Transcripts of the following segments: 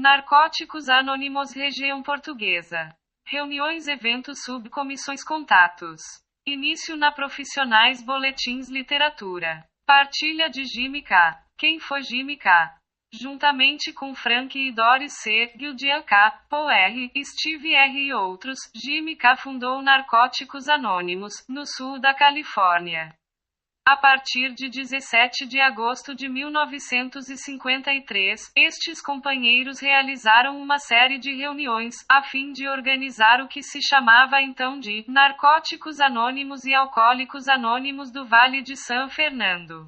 Narcóticos Anônimos Região Portuguesa. Reuniões, eventos, subcomissões, contatos. Início na profissionais, boletins, literatura. Partilha de Jimmy K. Quem foi Jimmy K? Juntamente com Frank e Doris C., Gildian K., Paul R., Steve R. e outros, Jimmy K. fundou Narcóticos Anônimos, no sul da Califórnia. A partir de 17 de agosto de 1953, estes companheiros realizaram uma série de reuniões, a fim de organizar o que se chamava então de Narcóticos Anônimos e Alcoólicos Anônimos do Vale de San Fernando.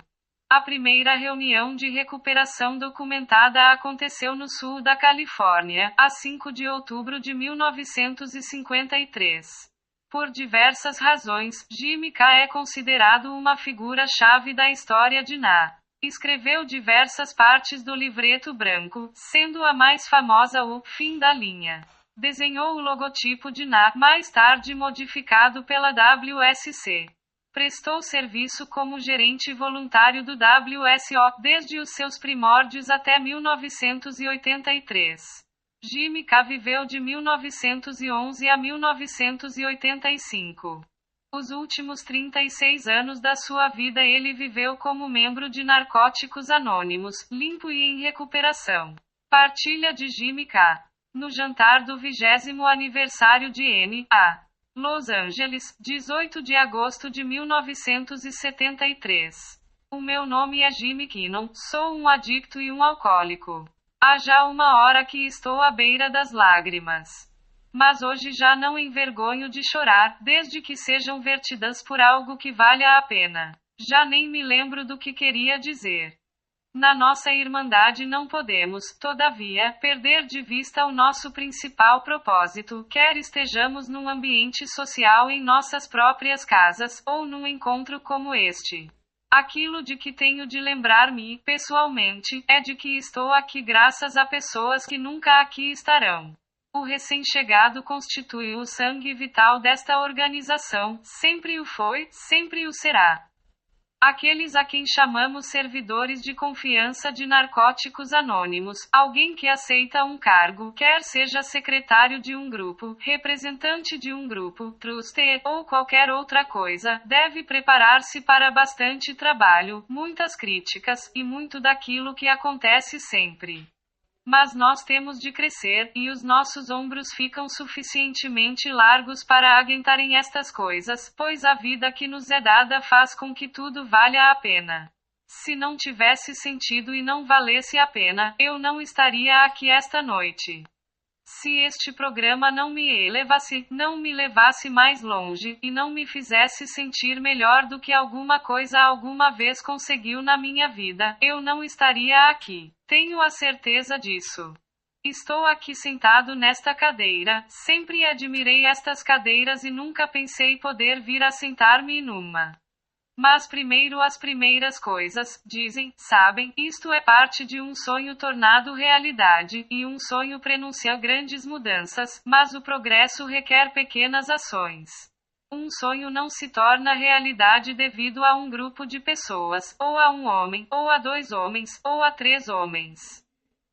A primeira reunião de recuperação documentada aconteceu no sul da Califórnia, a 5 de outubro de 1953. Por diversas razões, Jimmy K. é considerado uma figura-chave da história de NA. Escreveu diversas partes do livreto branco, sendo a mais famosa o Fim da Linha. Desenhou o logotipo de NA, mais tarde modificado pela WSC. Prestou serviço como gerente voluntário do WSO, desde os seus primórdios até 1983. Jimmy K. viveu de 1911 a 1985. Os últimos 36 anos da sua vida ele viveu como membro de Narcóticos Anônimos, limpo e em recuperação. Partilha de Jimmy K. No jantar do 20º aniversário de N.A. Los Angeles, 18 de agosto de 1973. O meu nome é Jimmy Kinnon, sou um adicto e um alcoólico. Há já uma hora que estou à beira das lágrimas. Mas hoje já não envergonho de chorar, desde que sejam vertidas por algo que valha a pena. Já nem me lembro do que queria dizer. Na nossa irmandade não podemos, todavia, perder de vista o nosso principal propósito, quer estejamos num ambiente social em nossas próprias casas, ou num encontro como este. Aquilo de que tenho de lembrar-me, pessoalmente, é de que estou aqui graças a pessoas que nunca aqui estarão. O recém-chegado constitui o sangue vital desta organização, sempre o foi, sempre o será. Aqueles a quem chamamos servidores de confiança de Narcóticos Anônimos, alguém que aceita um cargo, quer seja secretário de um grupo, representante de um grupo, trustee, ou qualquer outra coisa, deve preparar-se para bastante trabalho, muitas críticas, e muito daquilo que acontece sempre. Mas nós temos de crescer, e os nossos ombros ficam suficientemente largos para aguentarem estas coisas, pois a vida que nos é dada faz com que tudo valha a pena. Se não tivesse sentido e não valesse a pena, eu não estaria aqui esta noite. Se este programa não me elevasse, não me levasse mais longe, e não me fizesse sentir melhor do que alguma coisa alguma vez conseguiu na minha vida, eu não estaria aqui. Tenho a certeza disso. Estou aqui sentado nesta cadeira, sempre admirei estas cadeiras e nunca pensei poder vir a sentar-me numa. Mas primeiro as primeiras coisas, dizem, sabem, isto é parte de um sonho tornado realidade, e um sonho prenuncia grandes mudanças, mas o progresso requer pequenas ações. Um sonho não se torna realidade devido a um grupo de pessoas, ou a um homem, ou a 2 homens, ou a 3 homens.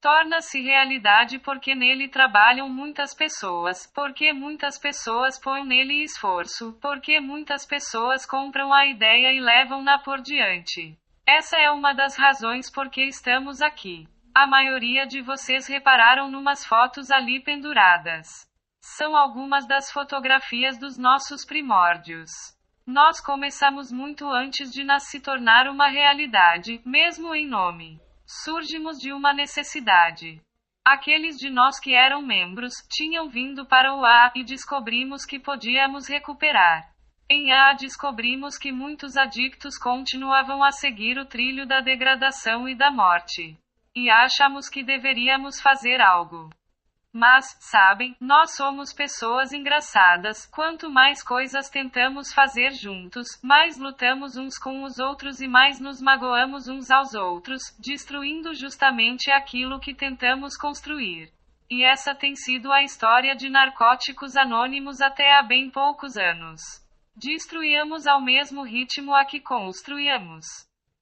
Torna-se realidade porque nele trabalham muitas pessoas, porque muitas pessoas põem nele esforço, porque muitas pessoas compram a ideia e levam-na por diante. Essa é uma das razões por que estamos aqui. A maioria de vocês repararam numas fotos ali penduradas. São algumas das fotografias dos nossos primórdios. Nós começamos muito antes de se tornar uma realidade, mesmo em nome. Surgimos de uma necessidade. Aqueles de nós que eram membros, tinham vindo para o A, e descobrimos que podíamos recuperar. Em A descobrimos que muitos adictos continuavam a seguir o trilho da degradação e da morte. E achamos que deveríamos fazer algo. Mas, sabem, nós somos pessoas engraçadas, quanto mais coisas tentamos fazer juntos, mais lutamos uns com os outros e mais nos magoamos uns aos outros, destruindo justamente aquilo que tentamos construir. E essa tem sido a história de Narcóticos Anônimos até há bem poucos anos. Destruíamos ao mesmo ritmo a que construíamos.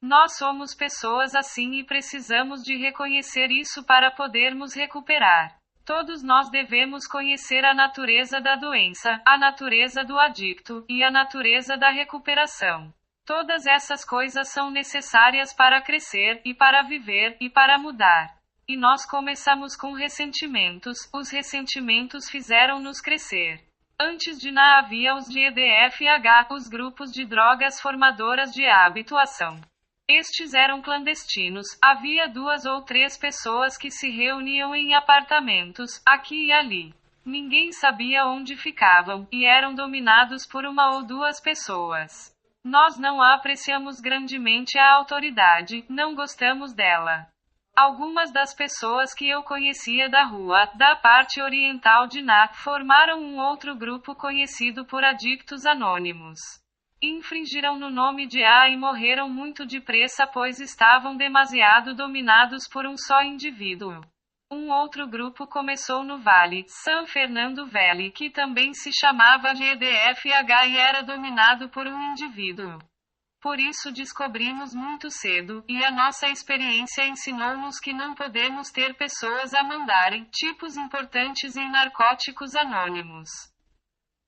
Nós somos pessoas assim e precisamos de reconhecer isso para podermos recuperar. Todos nós devemos conhecer a natureza da doença, a natureza do adicto e a natureza da recuperação. Todas essas coisas são necessárias para crescer e para viver e para mudar. E nós começamos com ressentimentos, os ressentimentos fizeram-nos crescer. Antes de NA havia os de EDFH, os grupos de drogas formadoras de habituação. Estes eram clandestinos, havia 2 ou 3 pessoas que se reuniam em apartamentos, aqui e ali. Ninguém sabia onde ficavam, e eram dominados por 1 ou 2 pessoas. Nós não apreciamos grandemente a autoridade, não gostamos dela. Algumas das pessoas que eu conhecia da rua, da parte oriental de NA, formaram um outro grupo conhecido por Adictos Anônimos. Infringiram no nome de A e morreram muito depressa pois estavam demasiado dominados por um só indivíduo. Um outro grupo começou no Vale, San Fernando Valley, que também se chamava GDFH e era dominado por um indivíduo. Por isso descobrimos muito cedo, e a nossa experiência ensinou-nos que não podemos ter pessoas a mandarem, tipos importantes em narcóticos anônimos.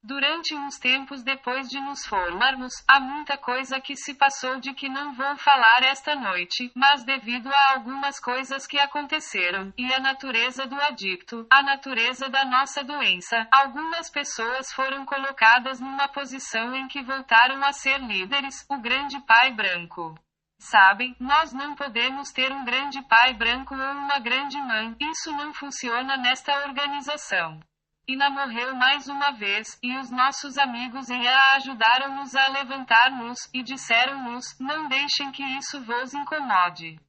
Durante uns tempos depois de nos formarmos, há muita coisa que se passou de que não vou falar esta noite, mas devido a algumas coisas que aconteceram, e a natureza do adicto, a natureza da nossa doença, algumas pessoas foram colocadas numa posição em que voltaram a ser líderes, o grande pai branco. Sabem, nós não podemos ter um grande pai branco ou uma grande mãe, isso não funciona nesta organização. Ina morreu mais uma vez, e os nossos amigos em A ajudaram-nos a levantar-nos, e disseram-nos, não deixem que isso vos incomode.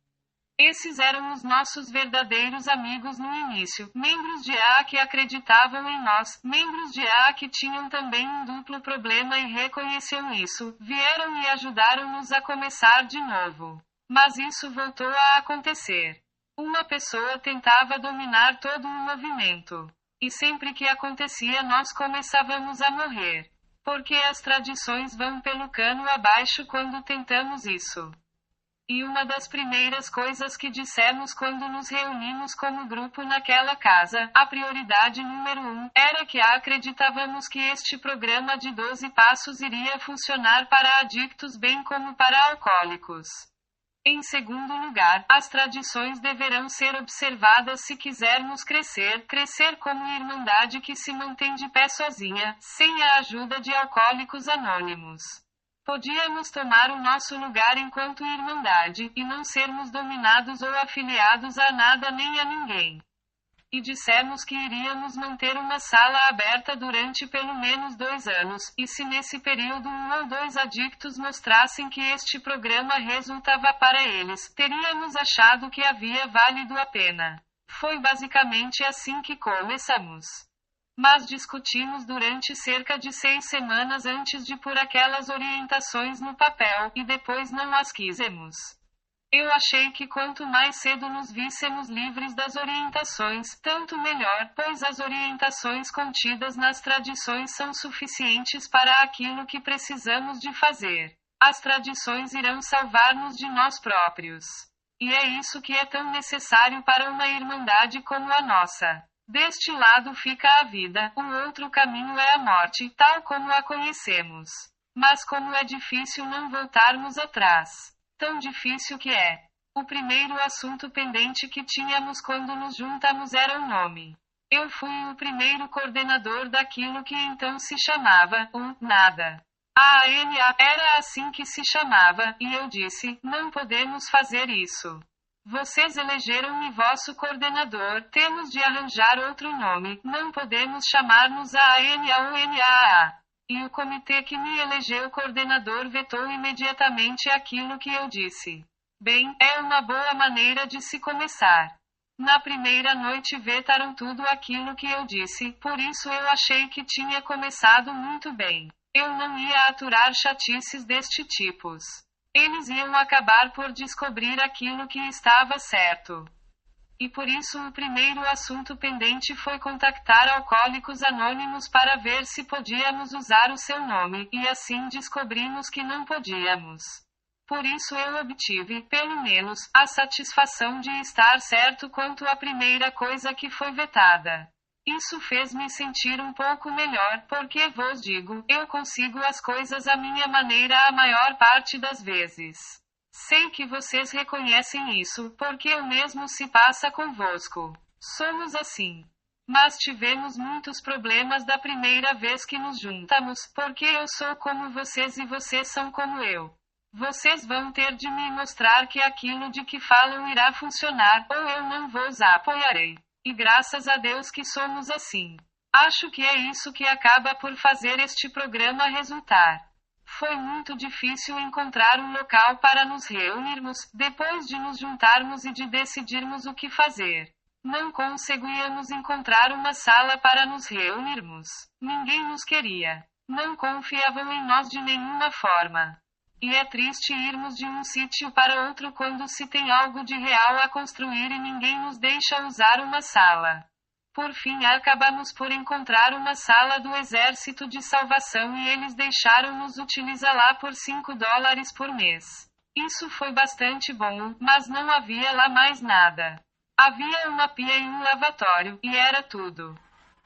Esses eram os nossos verdadeiros amigos no início, membros de A que acreditavam em nós, membros de A que tinham também um duplo problema e reconheciam isso, vieram e ajudaram-nos a começar de novo. Mas isso voltou a acontecer. Uma pessoa tentava dominar todo o movimento. E sempre que acontecia nós começávamos a morrer. Porque as tradições vão pelo cano abaixo quando tentamos isso. E uma das primeiras coisas que dissemos quando nos reunimos como grupo naquela casa, a prioridade número 1, era que acreditávamos que este programa de 12 passos iria funcionar para adictos bem como para alcoólicos. Em segundo lugar, as tradições deverão ser observadas se quisermos crescer como irmandade que se mantém de pé sozinha, sem a ajuda de alcoólicos anônimos. Podíamos tomar o nosso lugar enquanto irmandade, e não sermos dominados ou afiliados a nada nem a ninguém. E dissemos que iríamos manter uma sala aberta durante pelo menos 2 anos, e se nesse período 1 ou 2 adictos mostrassem que este programa resultava para eles, teríamos achado que havia valido a pena. Foi basicamente assim que começamos. Mas discutimos durante cerca de 6 semanas antes de pôr aquelas orientações no papel, e depois não as quisemos. Eu achei que quanto mais cedo nos víssemos livres das orientações, tanto melhor, pois as orientações contidas nas tradições são suficientes para aquilo que precisamos de fazer. As tradições irão salvar-nos de nós próprios. E é isso que é tão necessário para uma irmandade como a nossa. Deste lado fica a vida, o outro caminho é a morte, tal como a conhecemos. Mas como é difícil não voltarmos atrás. Tão difícil que é. O primeiro assunto pendente que tínhamos quando nos juntamos era o nome. Eu fui o primeiro coordenador daquilo que então se chamava, nada. A ANA era assim que se chamava, e eu disse, não podemos fazer isso. Vocês elegeram-me vosso coordenador, temos de arranjar outro nome, não podemos chamar-nos a ANA ou NAA. E o comitê que me elegeu coordenador vetou imediatamente aquilo que eu disse. Bem, é uma boa maneira de se começar. Na primeira noite vetaram tudo aquilo que eu disse, por isso eu achei que tinha começado muito bem. Eu não ia aturar chatices deste tipos. Eles iam acabar por descobrir aquilo que estava certo. E por isso o primeiro assunto pendente foi contactar Alcoólicos Anônimos para ver se podíamos usar o seu nome, e assim descobrimos que não podíamos. Por isso eu obtive, pelo menos, a satisfação de estar certo quanto à primeira coisa que foi vetada. Isso fez-me sentir um pouco melhor, porque vos digo, eu consigo as coisas à minha maneira a maior parte das vezes. Sei que vocês reconhecem isso, porque o mesmo se passa convosco. Somos assim. Mas tivemos muitos problemas da primeira vez que nos juntamos, porque eu sou como vocês e vocês são como eu. Vocês vão ter de me mostrar que aquilo de que falam irá funcionar, ou eu não vos apoiarei. E graças a Deus que somos assim. Acho que é isso que acaba por fazer este programa resultar. Foi muito difícil encontrar um local para nos reunirmos, depois de nos juntarmos e de decidirmos o que fazer. Não conseguíamos encontrar uma sala para nos reunirmos. Ninguém nos queria. Não confiavam em nós de nenhuma forma. E é triste irmos de um sítio para outro quando se tem algo de real a construir e ninguém nos deixa usar uma sala. Por fim, acabamos por encontrar uma sala do Exército de Salvação e eles deixaram-nos utilizá-la por $5 por mês. Isso foi bastante bom, mas não havia lá mais nada. Havia uma pia e um lavatório, e era tudo.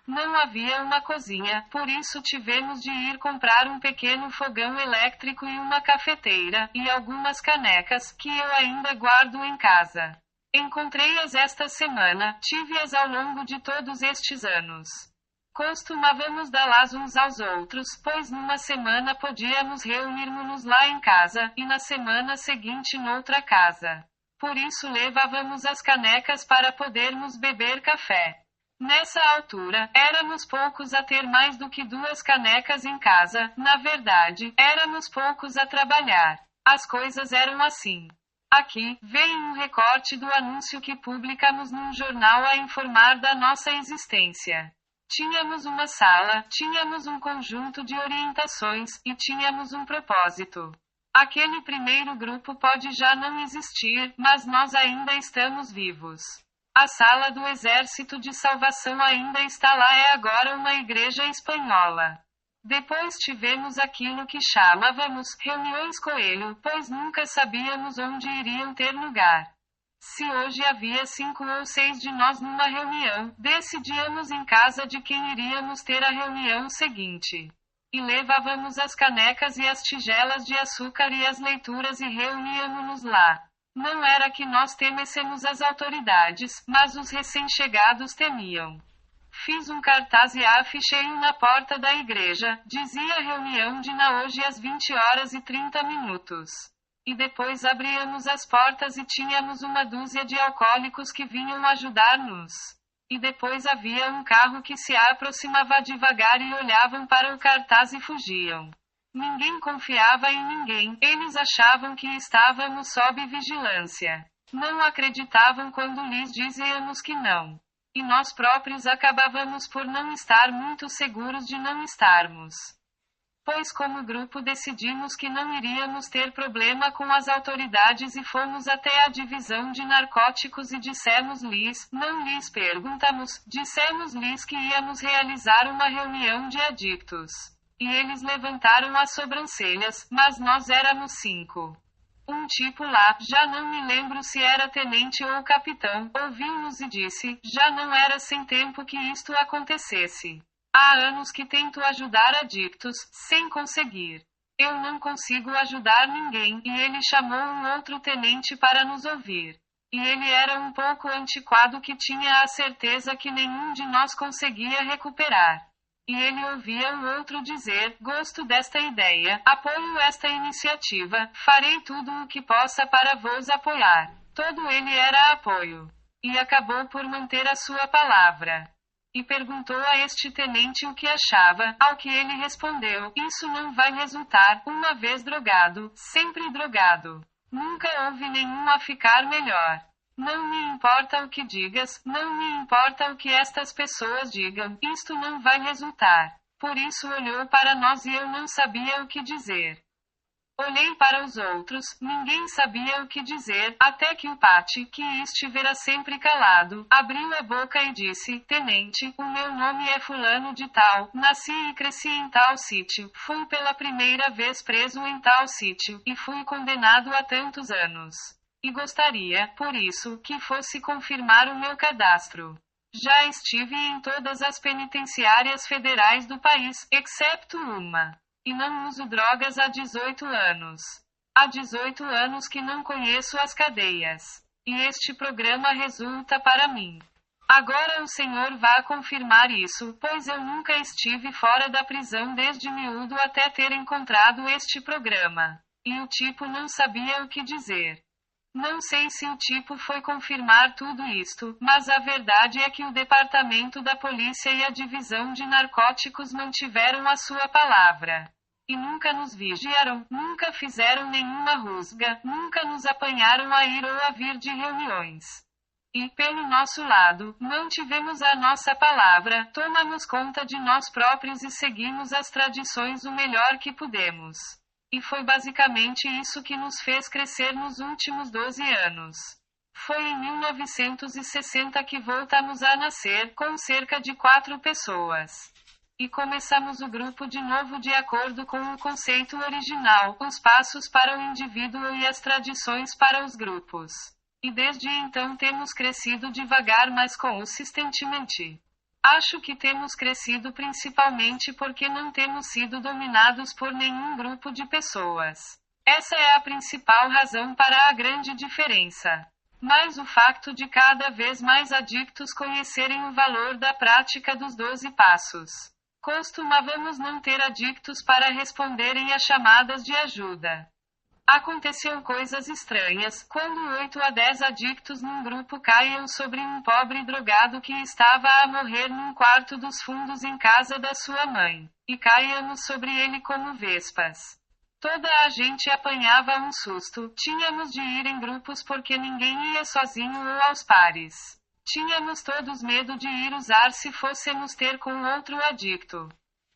Não havia uma cozinha, por isso tivemos de ir comprar um pequeno fogão elétrico e uma cafeteira, e algumas canecas, que eu ainda guardo em casa. Encontrei-as esta semana, tive-as ao longo de todos estes anos. Costumávamos dá-las uns aos outros, pois numa semana podíamos reunir-nos lá em casa, e na semana seguinte noutra casa. Por isso levávamos as canecas para podermos beber café. Nessa altura, éramos poucos a ter mais do que 2 canecas em casa, na verdade, éramos poucos a trabalhar. As coisas eram assim. Aqui, vem um recorte do anúncio que publicamos num jornal a informar da nossa existência. Tínhamos uma sala, tínhamos um conjunto de orientações, e tínhamos um propósito. Aquele primeiro grupo pode já não existir, mas nós ainda estamos vivos. A sala do Exército de Salvação ainda está lá, é agora uma igreja espanhola. Depois tivemos aquilo que chamávamos reuniões coelho, pois nunca sabíamos onde iriam ter lugar. Se hoje havia 5 ou 6 de nós numa reunião, decidíamos em casa de quem iríamos ter a reunião seguinte. E levávamos as canecas e as tigelas de açúcar e as leituras e reuníamos-nos lá. Não era que nós temêssemos as autoridades, mas os recém-chegados temiam. Fiz um cartaz e afichei-o na porta da igreja, dizia reunião de na hoje às 20h30. E depois abríamos as portas e tínhamos uma dúzia de alcoólicos que vinham ajudar-nos. E depois havia um carro que se aproximava devagar e olhavam para o cartaz e fugiam. Ninguém confiava em ninguém, eles achavam que estávamos sob vigilância. Não acreditavam quando lhes dizíamos que não. E nós próprios acabávamos por não estar muito seguros de não estarmos. Pois como grupo decidimos que não iríamos ter problema com as autoridades e fomos até a divisão de narcóticos e dissemos-lhes, não lhes perguntamos, dissemos-lhes que íamos realizar uma reunião de adictos. E eles levantaram as sobrancelhas, mas nós éramos 5. Um tipo lá, já não me lembro se era tenente ou capitão, ouviu-nos e disse, já não era sem tempo que isto acontecesse. Há anos que tento ajudar adictos, sem conseguir. Eu não consigo ajudar ninguém, e ele chamou um outro tenente para nos ouvir. E ele era um pouco antiquado que tinha a certeza que nenhum de nós conseguia recuperar. E ele ouvia o outro dizer, gosto desta ideia, apoio esta iniciativa, farei tudo o que possa para vos apoiar. Todo ele era apoio. E acabou por manter a sua palavra. E perguntou a este tenente o que achava, ao que ele respondeu, isso não vai resultar, uma vez drogado, sempre drogado. Nunca houve nenhum a ficar melhor. Não me importa o que digas, não me importa o que estas pessoas digam, isto não vai resultar. Por isso olhou para nós e eu não sabia o que dizer. Olhei para os outros, ninguém sabia o que dizer, até que o Pati, que estivera sempre calado, abriu a boca e disse: Tenente, o meu nome é fulano de tal, nasci e cresci em tal sítio, fui pela primeira vez preso em tal sítio, e fui condenado a tantos anos. E gostaria, por isso, que fosse confirmar o meu cadastro. Já estive em todas as penitenciárias federais do país, excepto uma. E não uso drogas há 18 anos. Há 18 anos que não conheço as cadeias. E este programa resulta para mim. Agora o senhor vá confirmar isso, pois eu nunca estive fora da prisão desde miúdo até ter encontrado este programa. E o tipo não sabia o que dizer. Não sei se o tipo foi confirmar tudo isto, mas a verdade é que o Departamento da Polícia e a Divisão de Narcóticos mantiveram a sua palavra. E nunca nos vigiaram, nunca fizeram nenhuma rusga, nunca nos apanharam a ir ou a vir de reuniões. E, pelo nosso lado, mantivemos a nossa palavra, tomamos conta de nós próprios e seguimos as tradições o melhor que pudemos. E foi basicamente isso que nos fez crescer nos últimos 12 anos. Foi em 1960 que voltamos a nascer, com cerca de 4 pessoas. E começamos o grupo de novo de acordo com o conceito original, os passos para o indivíduo e as tradições para os grupos. E desde então temos crescido devagar mas consistentemente. Acho que temos crescido principalmente porque não temos sido dominados por nenhum grupo de pessoas. Essa é a principal razão para a grande diferença. Mas o facto de cada vez mais adictos conhecerem o valor da prática dos 12 passos. Costumávamos não ter adictos para responderem a chamadas de ajuda. Aconteciam coisas estranhas, quando 8 a 10 adictos num grupo caíam sobre um pobre drogado que estava a morrer num quarto dos fundos em casa da sua mãe. E caíamos sobre ele como vespas. Toda a gente apanhava um susto, tínhamos de ir em grupos porque ninguém ia sozinho ou aos pares. Tínhamos todos medo de ir usar se fôssemos ter com outro adicto.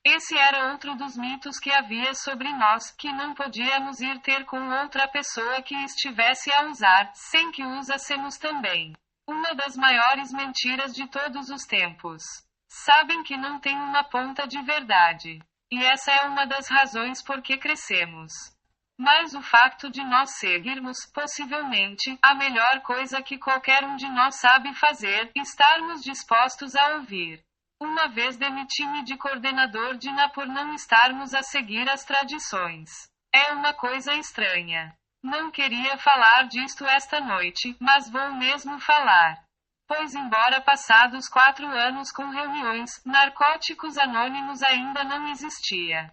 Esse era outro dos mitos que havia sobre nós, que não podíamos ir ter com outra pessoa que estivesse a usar, sem que usássemos também. Uma das maiores mentiras de todos os tempos. Sabem que não tem uma ponta de verdade. E essa é uma das razões por que crescemos. Mas o facto de nós seguirmos, possivelmente, a melhor coisa que qualquer um de nós sabe fazer, estarmos dispostos a ouvir. Uma vez demiti-me de coordenador de NA por não estarmos a seguir as tradições. É uma coisa estranha. Não queria falar disto esta noite, mas vou mesmo falar. Pois embora passados 4 anos com reuniões, Narcóticos Anônimos ainda não existia.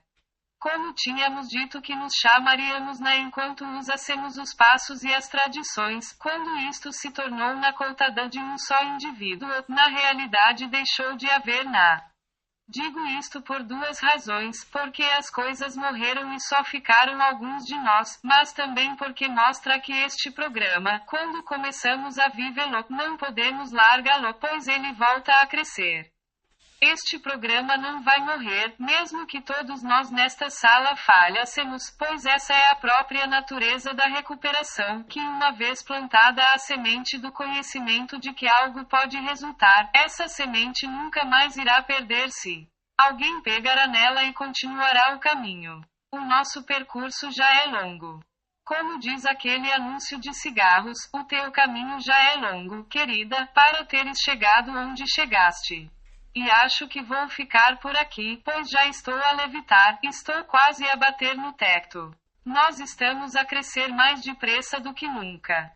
Como tínhamos dito que nos chamaríamos NA enquanto usássemos os passos e as tradições, quando isto se tornou na contada de um só indivíduo, na realidade deixou de haver NA. Digo isto por 2 razões, porque as coisas morreram e só ficaram alguns de nós, mas também porque mostra que este programa, quando começamos a vivê-lo, não podemos largá-lo, pois ele volta a crescer. Este programa não vai morrer, mesmo que todos nós nesta sala falhássemos, pois essa é a própria natureza da recuperação, que uma vez plantada a semente do conhecimento de que algo pode resultar, essa semente nunca mais irá perder-se. Alguém pegará nela e continuará o caminho. O nosso percurso já é longo. Como diz aquele anúncio de cigarros, o teu caminho já é longo, querida, para teres chegado onde chegaste. E acho que vou ficar por aqui, pois já estou a levitar, estou quase a bater no teto. Nós estamos a crescer mais depressa do que nunca.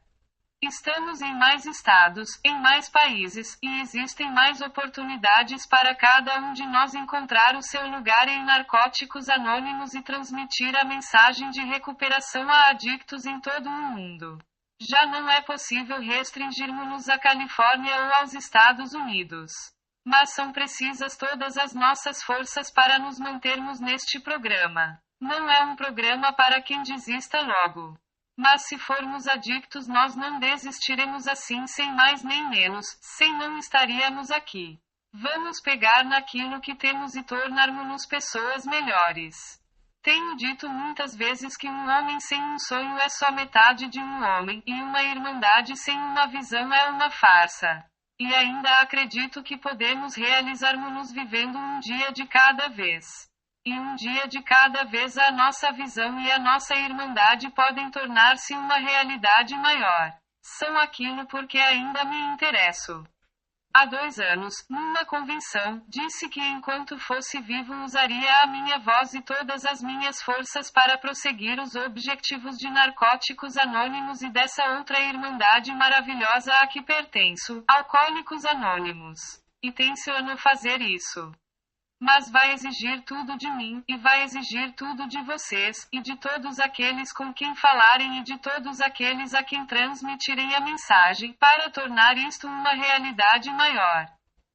Estamos em mais estados, em mais países, e existem mais oportunidades para cada um de nós encontrar o seu lugar em Narcóticos Anônimos e transmitir a mensagem de recuperação a adictos em todo o mundo. Já não é possível restringirmos-nos à Califórnia ou aos Estados Unidos. Mas são precisas todas as nossas forças para nos mantermos neste programa. Não é um programa para quem desista logo. Mas se formos adictos nós não desistiremos assim sem mais nem menos, sem não estaríamos aqui. Vamos pegar naquilo que temos e tornarmos-nos pessoas melhores. Tenho dito muitas vezes que um homem sem um sonho é só metade de um homem, e uma irmandade sem uma visão é uma farsa. E ainda acredito que podemos realizarmos-nos vivendo um dia de cada vez. E um dia de cada vez a nossa visão e a nossa irmandade podem tornar-se uma realidade maior. São aquilo porque ainda me interesso. Há 2 anos, numa convenção, disse que enquanto fosse vivo usaria a minha voz e todas as minhas forças para prosseguir os objetivos de Narcóticos Anônimos e dessa outra irmandade maravilhosa a que pertenço, Alcoólicos Anônimos. E tenciono fazer isso. Mas vai exigir tudo de mim, e vai exigir tudo de vocês, e de todos aqueles com quem falarem e de todos aqueles a quem transmitirem a mensagem, para tornar isto uma realidade maior.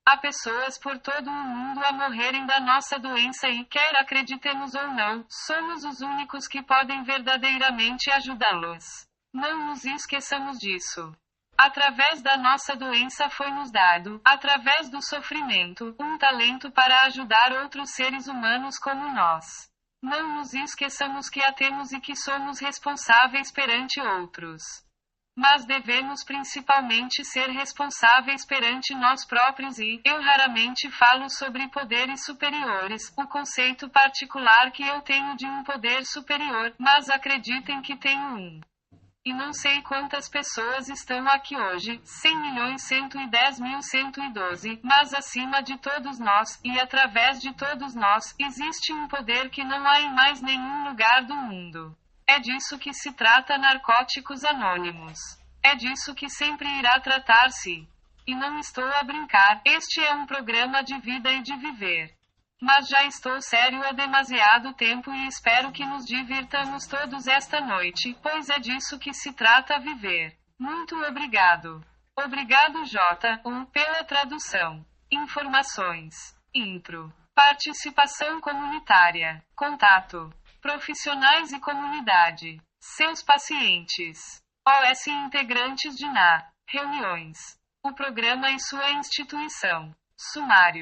Há pessoas por todo o mundo a morrerem da nossa doença e, quer acreditemos ou não, somos os únicos que podem verdadeiramente ajudá-los. Não nos esqueçamos disso. Através da nossa doença foi-nos dado, através do sofrimento, um talento para ajudar outros seres humanos como nós. Não nos esqueçamos que a temos e que somos responsáveis perante outros. Mas devemos principalmente ser responsáveis perante nós próprios e, eu raramente falo sobre poderes superiores, o conceito particular que eu tenho de um poder superior, mas acreditem que tenho um. E não sei quantas pessoas estão aqui hoje, 100.110.112, mas acima de todos nós, e através de todos nós, existe um poder que não há em mais nenhum lugar do mundo. É disso que se trata Narcóticos Anônimos. É disso que sempre irá tratar-se. E não estou a brincar, este é um programa de vida e de viver. Mas já estou sério há demasiado tempo e espero que nos divirtamos todos esta noite, pois é disso que se trata viver. Muito obrigado. Obrigado J.U. pela tradução. Informações. Intro. Participação comunitária. Contato. Profissionais e comunidade. Seus pacientes. OS integrantes de NA. Reuniões. O programa e sua instituição. Sumário.